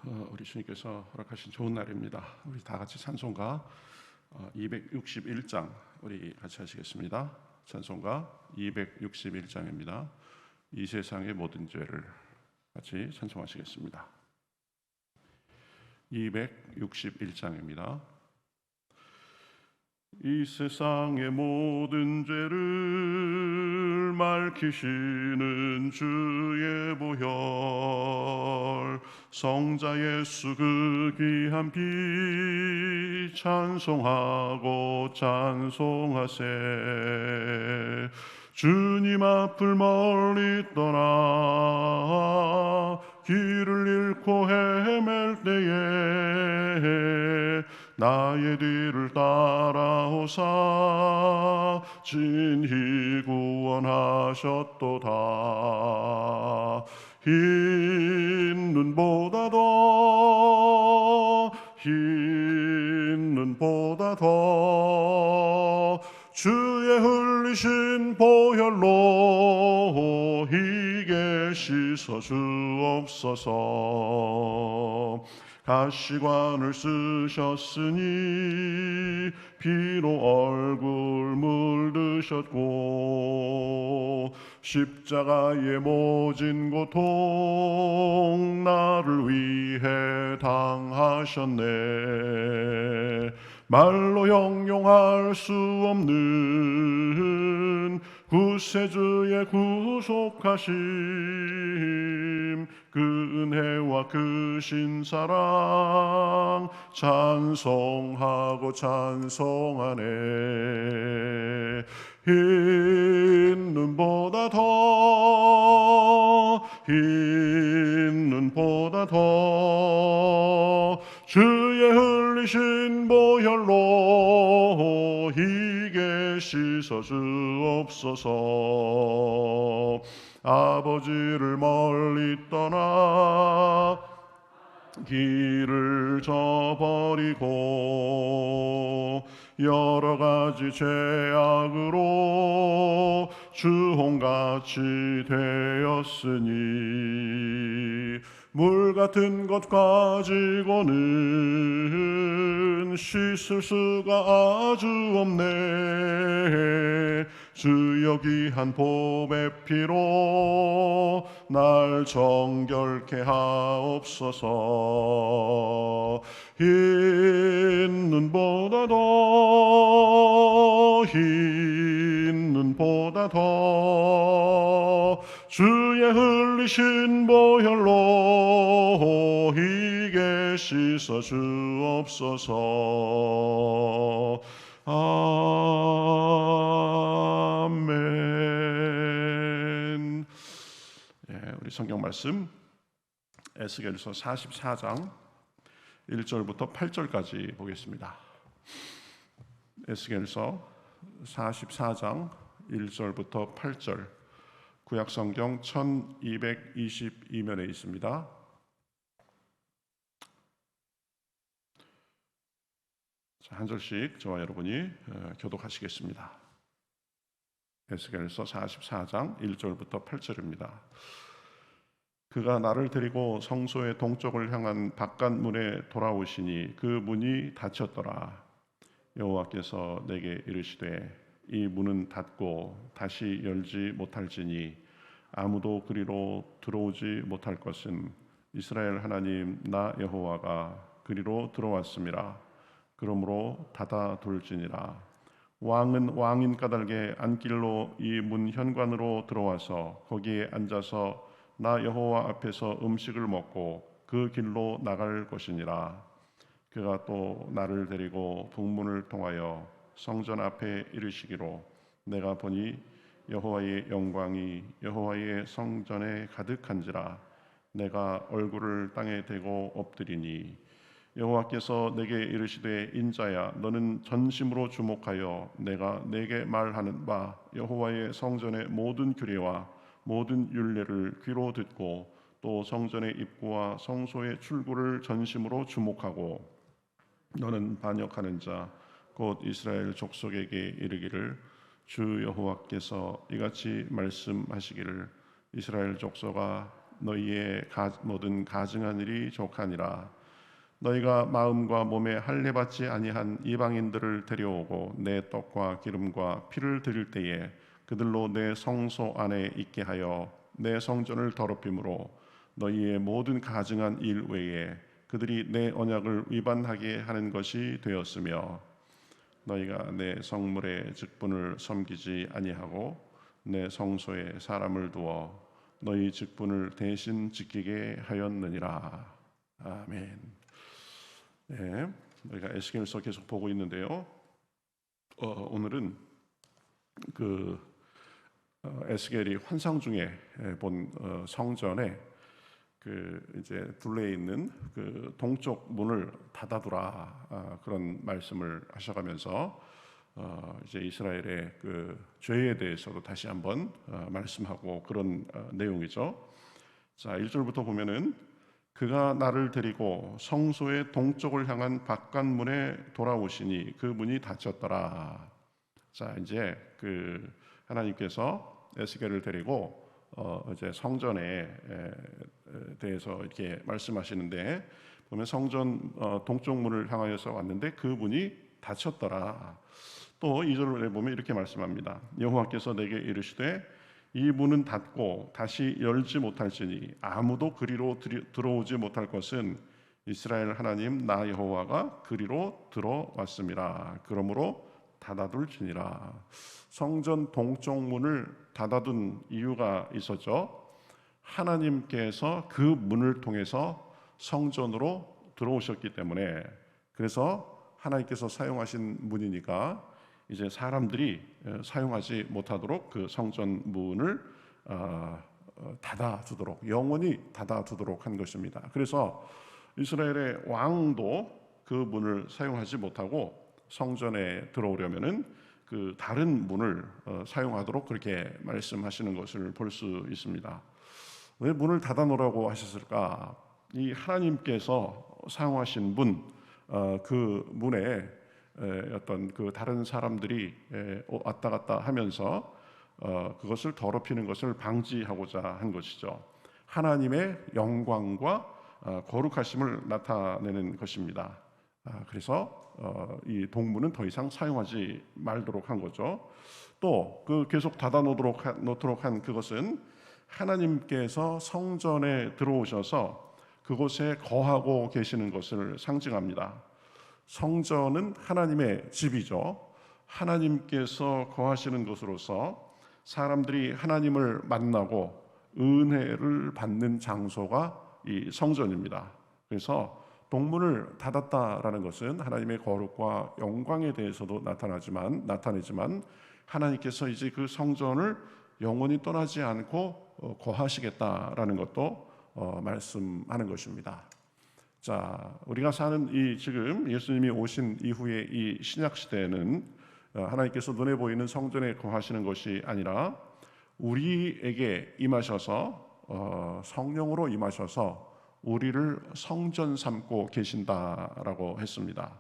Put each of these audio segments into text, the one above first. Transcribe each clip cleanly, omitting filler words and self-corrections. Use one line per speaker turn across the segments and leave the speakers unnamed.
우리 주님께서 허락하신 좋은 날입니다. 우리 다 같이 찬송가 261장 우리 같이 하시겠습니다. 찬송가 261장입니다. 이 세상의 모든 죄를 같이 찬송하시겠습니다. 261장입니다. 이 세상의 모든 죄를 맑히시는 주의 보혈, 성자 예수 그 귀한 피 찬송하고 찬송하세. 주님 앞을 멀리 떠나 길을 잃고 헤맬 때에 나의 뒤를 따라오사 진히 구원하셨도다. 흰 눈보다 더 주의 흘리신 보혈로 희게 씻어 주옵소서. 가시관을 쓰셨으니 피로 얼굴 물드셨고 십자가의 모진 고통 나를 위해 당하셨네. 말로 형용할 수 없는 구세주의 구속하심, 그 은혜와 그 신사랑 찬송하고 찬송하네. 흰 눈보다 더 주의 흘리신 보혈로 희게 씻어 주옵소서. 아버지를 멀리 떠나 길을 저버리고 여러 가지 죄악으로 주홍같이 되었으니 물 같은 것 가지고는 씻을 수가 아주 없네. 주여 귀한 보배 피로 날 정결케 하옵소서. 흰 눈보다 더 주의 흘리신 보혈로 희게 씻어 주옵소서. 아멘. 우리 성경 말씀 에스겔서 44장 1절부터 8절까지 보겠습니다. 에스겔서 44장 1절부터 8절, 구약성경 1222면에 있습니다. 한 절씩 저와 여러분이 교독하시겠습니다. 에스겔서 44장 1절부터 8절입니다. 그가 나를 데리고 성소의 동쪽을 향한 바깥문에 돌아오시니 그 문이 닫혔더라. 여호와께서 내게 이르시되 이 문은 닫고 다시 열지 못할지니 아무도 그리로 들어오지 못할 것은 이스라엘 하나님 나 여호와가 그리로 들어왔음이라. 그러므로 닫아둘지니라. 왕은 왕인 까닭에 안길로 이 문 현관으로 들어와서 거기에 앉아서 나 여호와 앞에서 음식을 먹고 그 길로 나갈 것이니라. 그가 또 나를 데리고 북문을 통하여 성전 앞에 이르시기로 내가 보니 여호와의 영광이 여호와의 성전에 가득한지라. 내가 얼굴을 땅에 대고 엎드리니 여호와께서 내게 이르시되 인자야 너는 전심으로 주목하여 내가 내게 말하는 바 여호와의 성전의 모든 규례와 모든 율례를 귀로 듣고 또 성전의 입구와 성소의 출구를 전심으로 주목하고 너는 반역하는 자 곧 이스라엘 족속에게 이르기를 주 여호와께서 이같이 말씀하시기를 이스라엘 족속아 너희의 모든 가증한 일이 족하니라. 너희가 마음과 몸에 할례 받지 아니한 이방인들을 데려오고 내 떡과 기름과 피를 드릴 때에 그들로 내 성소 안에 있게 하여 내 성전을 더럽힘으로 너희의 모든 가증한 일 외에 그들이 내 언약을 위반하게 하는 것이 되었으며 너희가 내 성물의 직분을 섬기지 아니하고 내 성소에 사람을 두어 너희 직분을 대신 지키게 하였느니라. 아멘. 네, 우리가 에스겔서 계속 보고 있는데요. 오늘은 그 에스겔이 환상 중에 본 성전에 그 이제 둘레에 있는 그 동쪽 문을 닫아두라 그런 말씀을 하셔가면서 이제 이스라엘의 그 죄에 대해서도 다시 한번 말씀하고 그런 내용이죠. 자, 1절부터 보면은 그가 나를 데리고 성소의 동쪽을 향한 바깥문에 돌아오시니 그 문이 닫혔더라. 자, 이제 그 하나님께서 에스겔을 데리고 이제 성전에 대해서 이렇게 말씀하시는데 보면 성전 동쪽 문을 향하여서 왔는데 그 문이 닫혔더라. 또 2절에 보면 이렇게 말씀합니다. 여호와께서 내게 이르시되 이 문은 닫고 다시 열지 못할지니 아무도 그리로 들어오지 못할 것은 이스라엘 하나님 나 여호와가 그리로 들어왔음이라. 그러므로 닫아둘지니라. 성전 동쪽 문을 닫아둔 이유가 있었죠. 하나님께서 그 문을 통해서 성전으로 들어오셨기 때문에, 그래서 하나님께서 사용하신 문이니까 이제 사람들이 사용하지 못하도록 그 성전 문을 닫아두도록, 영원히 닫아두도록 한 것입니다. 그래서 이스라엘의 왕도 그 문을 사용하지 못하고 성전에 들어오려면은 그 다른 문을 사용하도록 그렇게 말씀하시는 것을 볼 수 있습니다. 왜 문을 닫아놓으라고 하셨을까? 이 하나님께서 사용하신 문, 그 문에 어떤 그 다른 사람들이 왔다 갔다 하면서 그것을 더럽히는 것을 방지하고자 한 것이죠. 하나님의 영광과 거룩하심을 나타내는 것입니다. 그래서 이 동문은 더 이상 사용하지 말도록 한 거죠. 또 그 계속 닫아놓도록 한 그것은 하나님께서 성전에 들어오셔서 그곳에 거하고 계시는 것을 상징합니다. 성전은 하나님의 집이죠. 하나님께서 거하시는 곳으로서 사람들이 하나님을 만나고 은혜를 받는 장소가 이 성전입니다. 그래서 동문을 닫았다라는 것은 하나님의 거룩과 영광에 대해서도 나타내지만 하나님께서 이제 그 성전을 영원히 떠나지 않고 거하시겠다라는 것도 말씀하는 것입니다. 자, 우리가 사는 이 지금 예수님이 오신 이후의 이 신약 시대에는 하나님께서 눈에 보이는 성전에 거하시는 것이 아니라 우리에게 임하셔서 성령으로 임하셔서 우리를 성전 삼고 계신다라고 했습니다.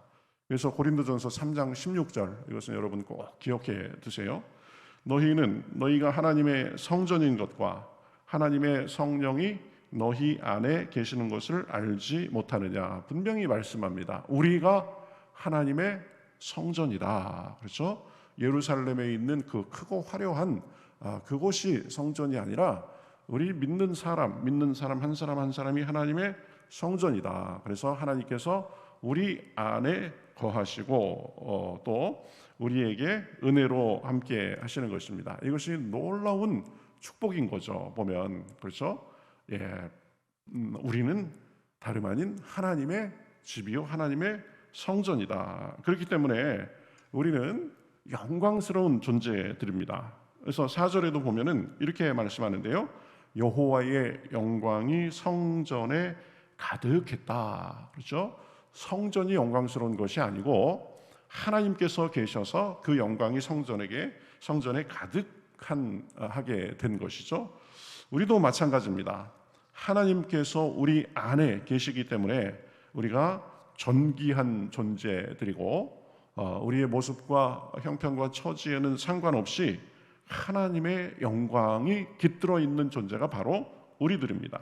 그래서 고린도전서 3장 16절, 이것은 여러분 꼭 기억해 두세요. 너희는 너희가 하나님의 성전인 것과 하나님의 성령이 너희 안에 계시는 것을 알지 못하느냐. 분명히 말씀합니다. 우리가 하나님의 성전이다. 그렇죠? 예루살렘에 있는 그 크고 화려한 그곳이 성전이 아니라 우리 믿는 사람 한 사람 한 사람이 하나님의 성전이다. 그래서 하나님께서 우리 안에 거하시고 또 우리에게 은혜로 함께 하시는 것입니다. 이것이 놀라운 축복인 거죠. 보면 그렇죠? 우리는 다름 아닌 하나님의 집이요 하나님의 성전이다. 그렇기 때문에 우리는 영광스러운 존재들입니다. 그래서 4절에도 보면은 이렇게 말씀하는데요. 여호와의 영광이 성전에 가득했다. 그렇죠? 성전이 영광스러운 것이 아니고 하나님께서 계셔서 그 영광이 성전에 가득하게 된 것이죠. 우리도 마찬가지입니다. 하나님께서 우리 안에 계시기 때문에 우리가 존귀한 존재들이고 우리의 모습과 형편과 처지에는 상관없이 하나님의 영광이 깃들어 있는 존재가 바로 우리들입니다.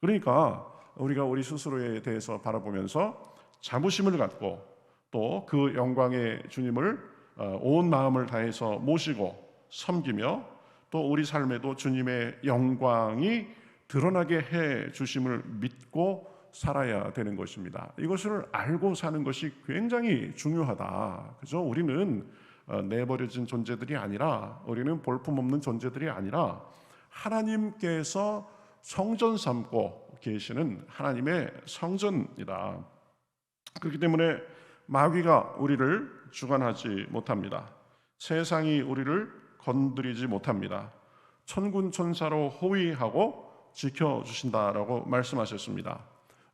그러니까 우리가 우리 스스로에 대해서 바라보면서 자부심을 갖고 또 그 영광의 주님을 온 마음을 다해서 모시고 섬기며 또 우리 삶에도 주님의 영광이 드러나게 해 주심을 믿고 살아야 되는 것입니다. 이것을 알고 사는 것이 굉장히 중요하다. 그죠? 우리는 내버려진 존재들이 아니라, 우리는 볼품없는 존재들이 아니라 하나님께서 성전 삼고 계시는 하나님의 성전이다. 그렇기 때문에 마귀가 우리를 주관하지 못합니다. 세상이 우리를 건드리지 못합니다. 천군 천사로 호위하고 지켜주신다라고 말씀하셨습니다.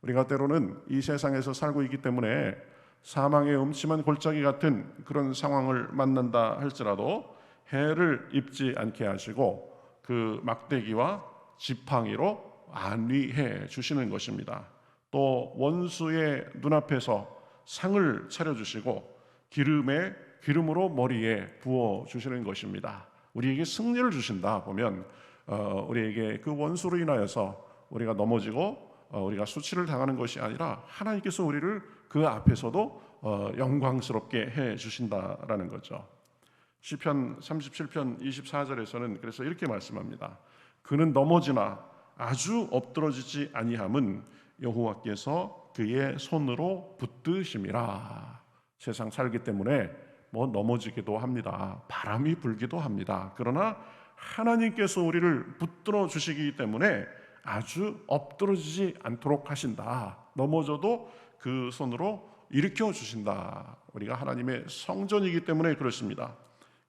우리가 때로는 이 세상에서 살고 있기 때문에 사망의 음침한 골짜기 같은 그런 상황을 만난다 할지라도 해를 입지 않게 하시고 그 막대기와 지팡이로 안위해 주시는 것입니다. 또 원수의 눈앞에서 상을 차려주시고 기름으로 머리에 부어주시는 것입니다. 우리에게 승리를 주신다 보면 우리에게 그 원수로 인하여서 우리가 넘어지고 우리가 수치를 당하는 것이 아니라 하나님께서 우리를 그 앞에서도 영광스럽게 해 주신다라는 거죠. 시편 37편 24절에서는 그래서 이렇게 말씀합니다. 그는 넘어지나 아주 엎드러지지 아니함은 여호와께서 그의 손으로 붙드심이라. 세상 살기 때문에 넘어지기도 합니다. 바람이 불기도 합니다. 그러나 하나님께서 우리를 붙들어 주시기 때문에 아주 엎드러지지 않도록 하신다. 넘어져도 그 손으로 일으켜 주신다. 우리가 하나님의 성전이기 때문에 그렇습니다.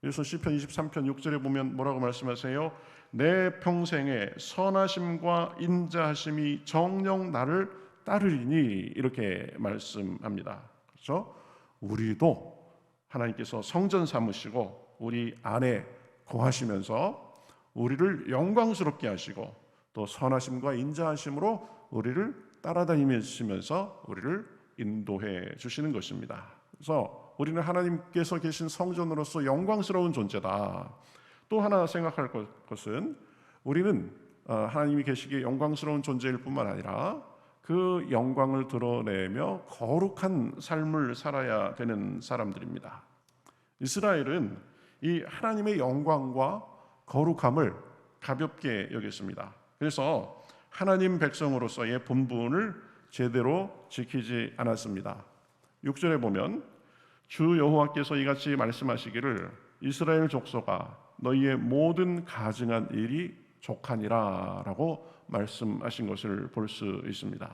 그래서 시편 23편 6절에 보면 뭐라고 말씀하세요? 내 평생에 선하심과 인자하심이 정녕 나를 따르리니, 이렇게 말씀합니다. 그렇죠? 우리도 하나님께서 성전 삼으시고 우리 안에 거하시면서 우리를 영광스럽게 하시고 또 선하심과 인자하심으로 우리를 따라다니시면서 우리를 인도해 주시는 것입니다. 그래서 우리는 하나님께서 계신 성전으로서 영광스러운 존재다. 또 하나 생각할 것은 우리는 하나님이 계시기에 영광스러운 존재일 뿐만 아니라 그 영광을 드러내며 거룩한 삶을 살아야 되는 사람들입니다. 이스라엘은 이 하나님의 영광과 거룩함을 가볍게 여겼습니다. 그래서 하나님 백성으로서의 본분을 제대로 지키지 않았습니다. 6절에 보면 주 여호와께서 이같이 말씀하시기를 이스라엘 족속아 너희의 모든 가증한 일이 족하니라 라고 말씀하신 것을 볼 수 있습니다.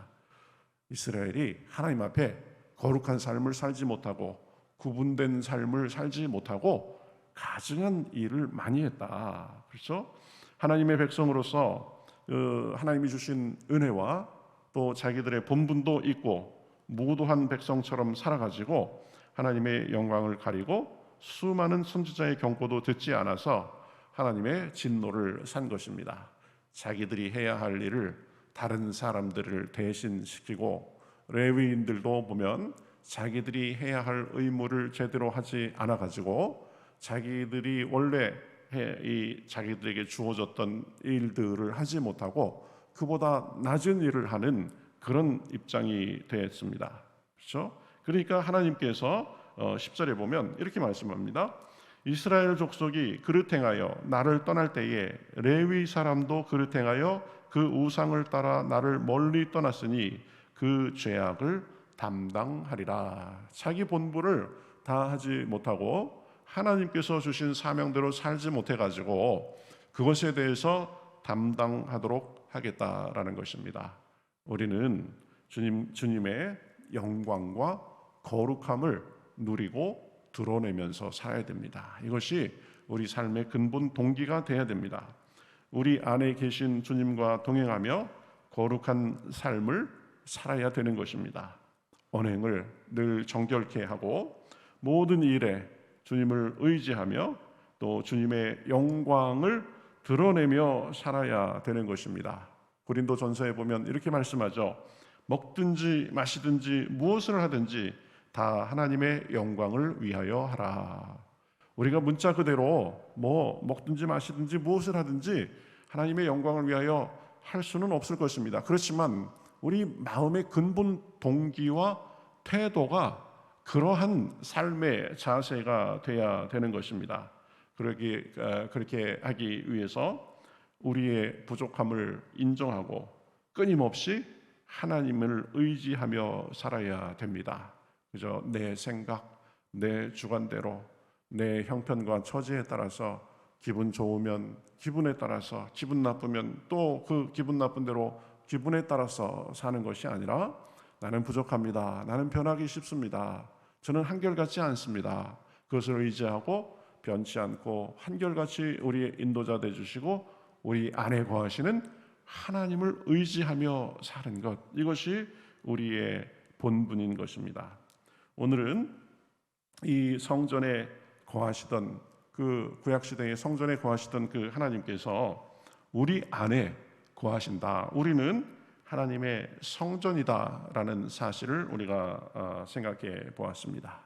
이스라엘이 하나님 앞에 거룩한 삶을 살지 못하고 구분된 삶을 살지 못하고 가증한 일을 많이 했다. 그렇죠? 하나님의 백성으로서 하나님이 주신 은혜와 또 자기들의 본분도 있고 무도한 백성처럼 살아가지고 하나님의 영광을 가리고 수많은 선지자의 경고도 듣지 않아서 하나님의 진노를 산 것입니다. 자기들이 해야 할 일을 다른 사람들을 대신시키고 레위인들도 보면 자기들이 해야 할 의무를 제대로 하지 않아 가지고 자기들이 원래 자기들에게 주어졌던 일들을 하지 못하고 그보다 낮은 일을 하는 그런 입장이 되었습니다. 그렇죠? 그러니까 하나님께서 10절에 보면 이렇게 말씀합니다. 이스라엘 족속이 그릇 행하여 나를 떠날 때에 레위 사람도 그릇 행하여 그 우상을 따라 나를 멀리 떠났으니 그 죄악을 담당하리라. 자기 본분을 다 하지 못하고 하나님께서 주신 사명대로 살지 못해가지고 그것에 대해서 담당하도록 하겠다라는 것입니다. 우리는 주님의 영광과 거룩함을 누리고 드러내면서 살아야 됩니다. 이것이 우리 삶의 근본 동기가 되어야 됩니다. 우리 안에 계신 주님과 동행하며 거룩한 삶을 살아야 되는 것입니다. 언행을 늘 정결케 하고 모든 일에 주님을 의지하며 또 주님의 영광을 드러내며 살아야 되는 것입니다. 고린도전서에 보면 이렇게 말씀하죠. 먹든지 마시든지 무엇을 하든지 다 하나님의 영광을 위하여 하라. 우리가 문자 그대로 먹든지 마시든지 무엇을 하든지 하나님의 영광을 위하여 할 수는 없을 것입니다. 그렇지만 우리 마음의 근본 동기와 태도가 그러한 삶의 자세가 돼야 되는 것입니다. 그렇게 하기 위해서 우리의 부족함을 인정하고 끊임없이 하나님을 의지하며 살아야 됩니다. 그저 내 생각, 내 주관대로, 내 형편과 처지에 따라서 기분 좋으면 기분에 따라서, 기분 나쁘면 또 그 기분 나쁜 대로 기분에 따라서 사는 것이 아니라, 나는 부족합니다, 나는 변하기 쉽습니다, 저는 한결같지 않습니다, 그것을 의지하고 변치 않고 한결같이 우리의 인도자 되주시고 우리 안에 거하시는 하나님을 의지하며 사는 것, 이것이 우리의 본분인 것입니다. 오늘은 이 성전에 거하시던 그 구약시대의 성전에 거하시던 그 하나님께서 우리 안에 거하신다, 우리는 하나님의 성전이다라는 사실을 우리가 생각해 보았습니다.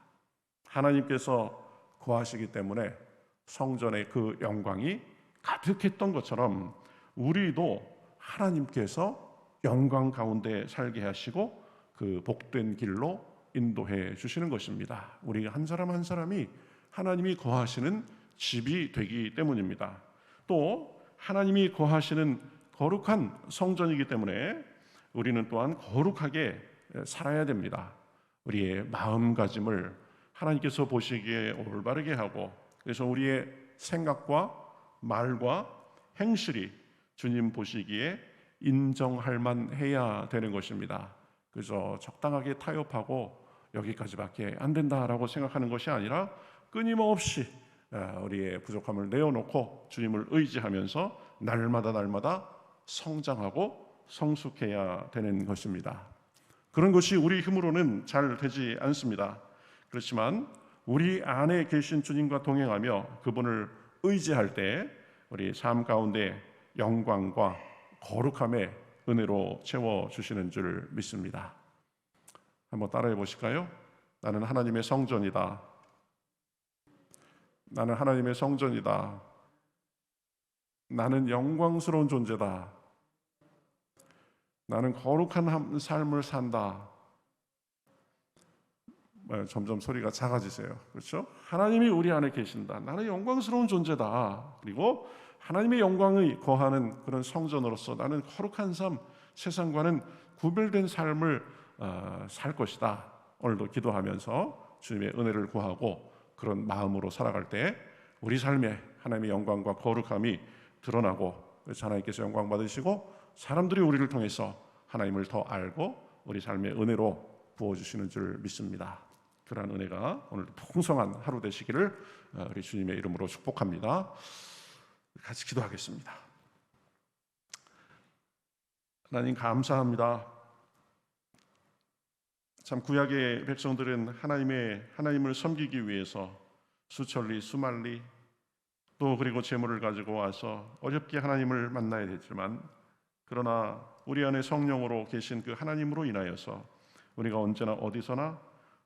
하나님께서 거하시기 때문에 성전의 그 영광이 가득했던 것처럼 우리도 하나님께서 영광 가운데 살게 하시고 그 복된 길로 인도해 주시는 것입니다. 우리 한 사람 한 사람이 하나님이 거하시는 집이 되기 때문입니다. 또 하나님이 거하시는 거룩한 성전이기 때문에 우리는 또한 거룩하게 살아야 됩니다. 우리의 마음가짐을 하나님께서 보시기에 올바르게 하고, 그래서 우리의 생각과 말과 행실이 주님 보시기에 인정할 만해야 되는 것입니다. 그래서 적당하게 타협하고 여기까지밖에 안 된다라고 생각하는 것이 아니라 끊임없이 우리의 부족함을 내어놓고 주님을 의지하면서 날마다 성장하고 성숙해야 되는 것입니다. 그런 것이 우리 힘으로는 잘 되지 않습니다. 그렇지만 우리 안에 계신 주님과 동행하며 그분을 의지할 때 우리 삶 가운데 영광과 거룩함의 은혜로 채워주시는 줄 믿습니다. 한번 따라해 보실까요? 나는 하나님의 성전이다. 나는 하나님의 성전이다. 나는 영광스러운 존재다. 나는 거룩한 삶을 산다. 점점 소리가 작아지세요. 그렇죠? 하나님이 우리 안에 계신다. 나는 영광스러운 존재다. 그리고 하나님의 영광이 거하는 그런 성전으로서 나는 거룩한 삶, 세상과는 구별된 삶을 살 것이다. 오늘도 기도하면서 주님의 은혜를 구하고 그런 마음으로 살아갈 때 우리 삶에 하나님의 영광과 거룩함이 드러나고, 그래서 하나님께서 영광 받으시고 사람들이 우리를 통해서 하나님을 더 알고 우리 삶의 은혜로 부어주시는 줄 믿습니다. 그러한 은혜가 오늘 풍성한 하루 되시기를 우리 주님의 이름으로 축복합니다. 같이 기도하겠습니다. 하나님 감사합니다. 참 구약의 백성들은 하나님을 섬기기 위해서 수천리 수만리 또 그리고 재물을 가지고 와서 어렵게 하나님을 만나야 됐지만, 그러나 우리 안에 성령으로 계신 그 하나님으로 인하여서 우리가 언제나 어디서나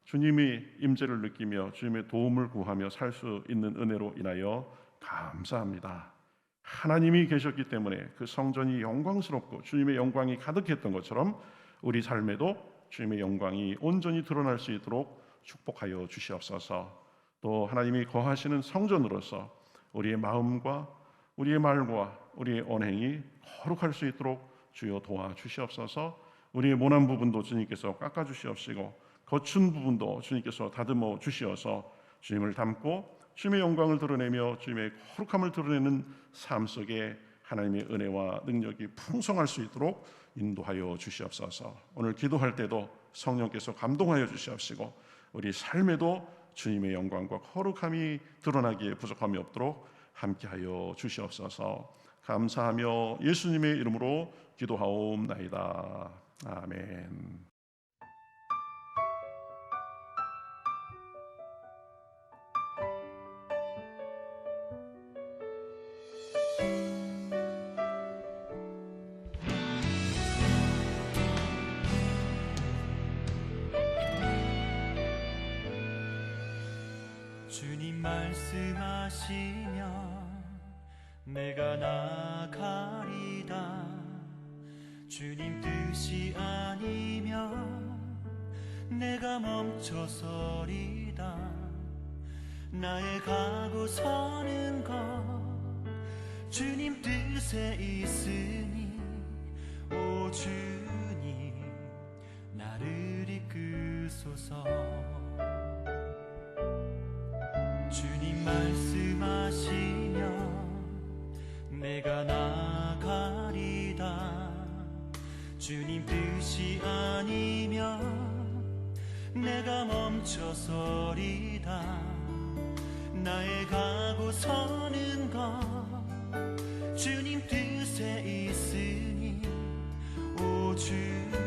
주님의 임재를 느끼며 주님의 도움을 구하며 살 수 있는 은혜로 인하여 감사합니다. 하나님이 계셨기 때문에 그 성전이 영광스럽고 주님의 영광이 가득했던 것처럼 우리 삶에도 주님의 영광이 온전히 드러날 수 있도록 축복하여 주시옵소서. 또 하나님이 거하시는 성전으로서 우리의 마음과 우리의 말과 우리의 언행이 거룩할 수 있도록 주여 도와주시옵소서. 우리의 모난 부분도 주님께서 깎아주시옵시고 거춘 부분도 주님께서 다듬어 주시어서 주님을 닮고 주님의 영광을 드러내며 주님의 거룩함을 드러내는 삶 속에 하나님의 은혜와 능력이 풍성할 수 있도록 인도하여 주시옵소서. 오늘 기도할 때도 성령께서 감동하여 주시옵시고 우리 삶에도 주님의 영광과 거룩함이 드러나기에 부족함이 없도록 함께하여 주시옵소서. 감사하며 예수님의 이름으로 기도하옵나이다. 아멘.
주님 말씀하시면 내가 나가리다. 주님 뜻이 아니면 내가 멈춰서리다. 나의 가고 서는 것 주님 뜻에 있으니 오 주님 나를 이끄소서. 주님 말씀하시면 내가 나가리다. 주님 뜻이 아니면 내가 멈춰서리다. 나의 가고 서는 것 주님 뜻에 있으니 오 주님